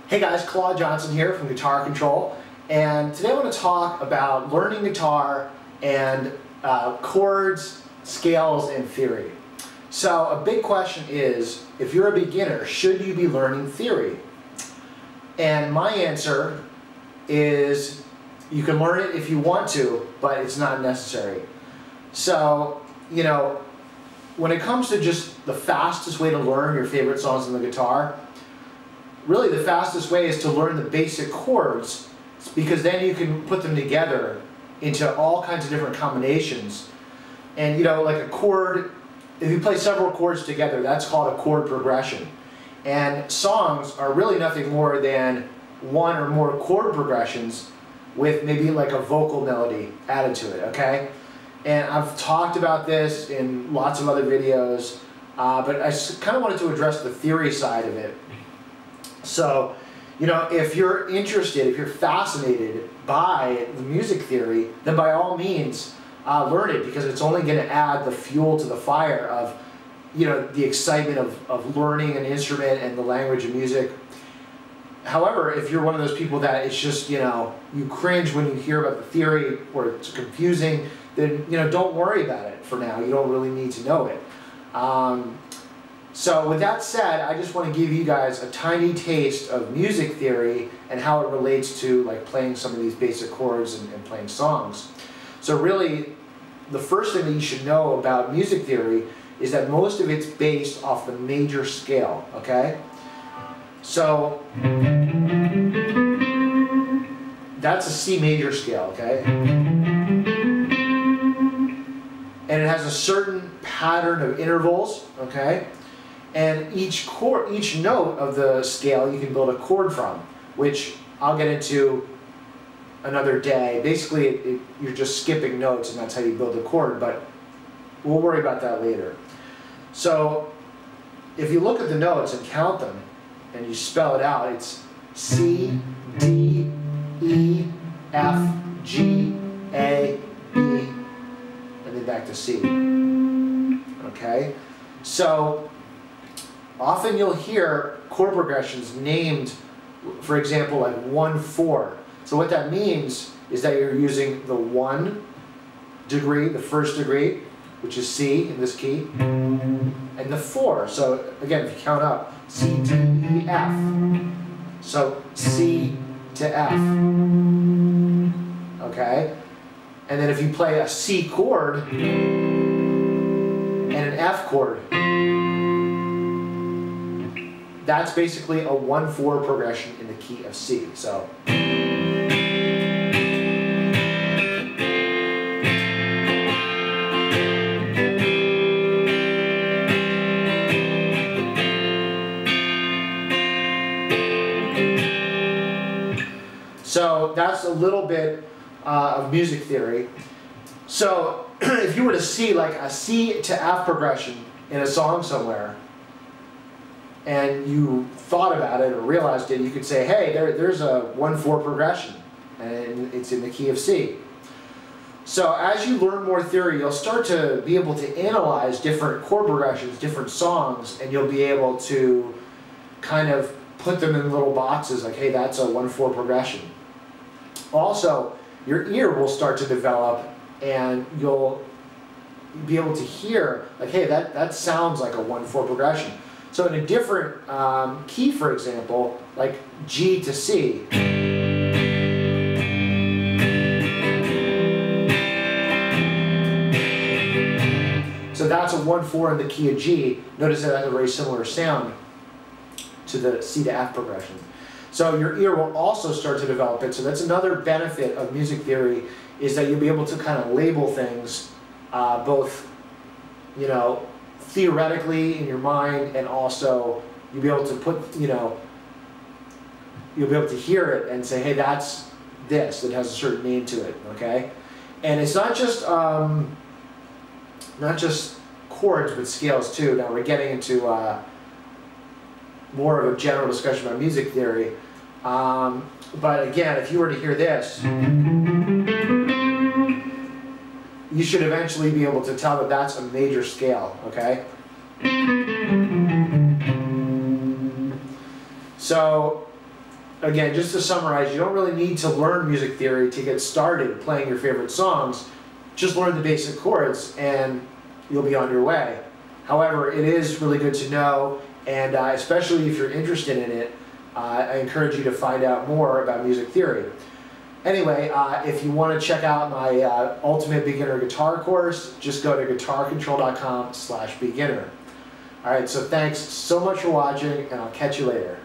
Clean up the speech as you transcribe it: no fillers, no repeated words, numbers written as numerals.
Hey guys, Claude Johnson here from Guitar Control, and today I want to talk about learning guitar and chords, scales, and theory. So a big question is, if you're a beginner, should you be learning theory? And my answer is, you can learn it if you want to, but it's not necessary. So, you know, when it comes to just the fastest way to learn your favorite songs on the guitar, really the fastest way is to learn the basic chords, because then you can put them together into all kinds of different combinations. And you know, like a chord, if you play several chords together, that's called a chord progression. And songs are really nothing more than one or more chord progressions with maybe like a vocal melody added to it, okay? And I've talked about this in lots of other videos, but I kind of wanted to address the theory side of it. So, you know, if you're interested, if you're fascinated by the music theory, then by all means learn it, because it's only going to add the fuel to the fire of, you know, the excitement of learning an instrument and the language of music. However, if you're one of those people that it's just, you know, you cringe when you hear about the theory or it's confusing, then, you know, don't worry about it for now. You don't really need to know it. So with that said, I just want to give you guys a tiny taste of music theory and how it relates to like playing some of these basic chords and playing songs. So really, the first thing that you should know about music theory is that most of it's based off the major scale, okay? So that's a C major scale, okay? And it has a certain pattern of intervals, okay? And each chord, each note of the scale you can build a chord from, which I'll get into another day. Basically, you're just skipping notes and that's how you build a chord, but we'll worry about that later. So if you look at the notes and count them and you spell it out, it's C, D, E, F, G, A, B, and then back to C. Okay? So often you'll hear chord progressions named, for example, like 1-4. So what that means is that you're using the 1 degree, the first degree, which is C in this key, and the 4. So again, if you count up, C, D, E, F. So C to F. Okay? And then if you play a C chord and an F chord, that's basically a 1-4 progression in the key of C. So that's a little bit of music theory. So if you were to see like a C to F progression in a song somewhere, and you thought about it or realized it, you could say, hey, there's a 1-4 progression, and it's in the key of C. So as you learn more theory, you'll start to be able to analyze different chord progressions, different songs, and you'll be able to kind of put them in little boxes like, hey, that's a 1-4 progression. Also, your ear will start to develop, and you'll be able to hear, like, hey, that sounds like a 1-4 progression. So in a different key, for example, like G to C, so that's a 1-4 in the key of G. Notice that it has a very similar sound to the C to F progression. So your ear will also start to develop it. So that's another benefit of music theory, is that you'll be able to kind of label things both, you know, theoretically in your mind, and also you'll be able to put, you know, you'll be able to hear it and say, hey, that's this. It has a certain name to it, okay? And it's not just chords, but scales too. Now we're getting into more of a general discussion about music theory. But again, if you were to hear this, you should eventually be able to tell that that's a major scale, okay? So again, just to summarize, you don't really need to learn music theory to get started playing your favorite songs. Just learn the basic chords and you'll be on your way. However, it is really good to know, and especially if you're interested in it, I encourage you to find out more about music theory. Anyway, if you want to check out my Ultimate Beginner Guitar course, just go to guitarcontrol.com/beginner. Alright, so thanks so much for watching, and I'll catch you later.